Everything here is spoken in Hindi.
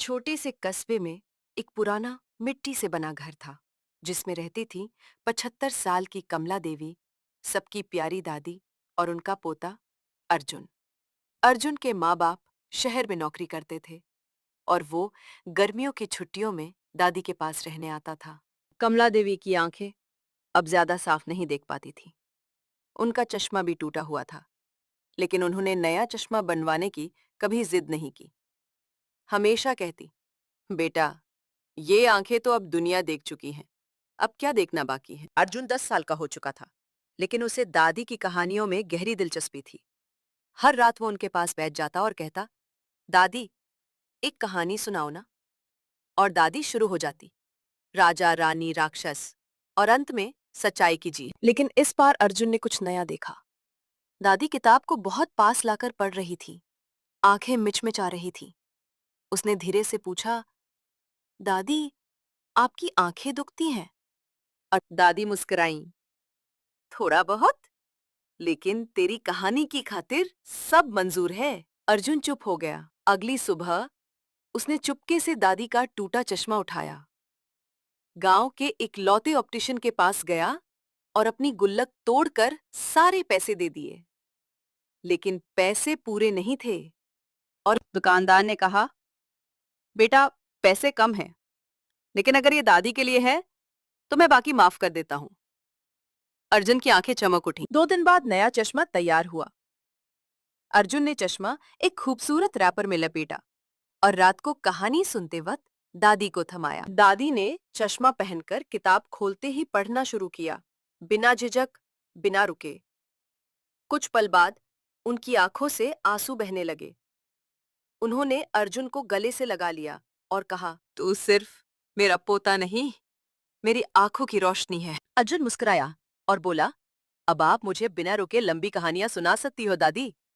छोटे से कस्बे में एक पुराना मिट्टी से बना घर था जिसमें रहती थी 75 साल की कमला देवी, सबकी प्यारी दादी और उनका पोता अर्जुन। अर्जुन के माँ बाप शहर में नौकरी करते थे और वो गर्मियों की छुट्टियों में दादी के पास रहने आता था। कमला देवी की आंखें अब ज्यादा साफ नहीं देख पाती थी। उनका चश्मा भी टूटा हुआ था, लेकिन उन्होंने नया चश्मा बनवाने की कभी जिद नहीं की। हमेशा कहती, बेटा, ये आंखें तो अब दुनिया देख चुकी हैं, अब क्या देखना बाकी है। अर्जुन 10 साल का हो चुका था, लेकिन उसे दादी की कहानियों में गहरी दिलचस्पी थी। हर रात वो उनके पास बैठ जाता और कहता, दादी, एक कहानी सुनाओ ना। और दादी शुरू हो जाती, राजा रानी राक्षस और अंत में सच्चाई की जीत। लेकिन इस बार अर्जुन ने कुछ नया देखा। दादी किताब को बहुत पास लाकर पढ़ रही थी, आंखें मिचमिचा रही थी। उसने धीरे से पूछा, दादी, आपकी आंखें दुखती हैं? और दादी मुस्कुराईं, थोड़ा बहुत, लेकिन तेरी कहानी की खातिर सब मंजूर है। अर्जुन चुप हो गया। अगली सुबह उसने चुपके से दादी का टूटा चश्मा उठाया, गांव के इकलौते ऑप्टिशियन के पास गया और अपनी गुल्लक तोड़कर सारे पैसे दे दिए। लेकिन पैसे पूरे नहीं थे और दुकानदार ने कहा, बेटा, पैसे कम हैं, लेकिन अगर ये दादी के लिए है तो मैं बाकी माफ कर देता हूं। अर्जुन की आंखें चमक उठी। 2 दिन बाद नया चश्मा तैयार हुआ। अर्जुन ने चश्मा एक खूबसूरत रैपर में लपेटा और रात को कहानी सुनते वक्त दादी को थमाया। दादी ने चश्मा पहनकर किताब खोलते ही पढ़ना शुरू किया, बिना झिझक, बिना रुके। कुछ पल बाद उनकी आंखों से आंसू बहने लगे। उन्होंने अर्जुन को गले से लगा लिया और कहा, तू सिर्फ मेरा पोता नहीं, मेरी आंखों की रोशनी है। अर्जुन मुस्कुराया और बोला, अब आप मुझे बिना रुके लंबी कहानियां सुना सकती हो दादी,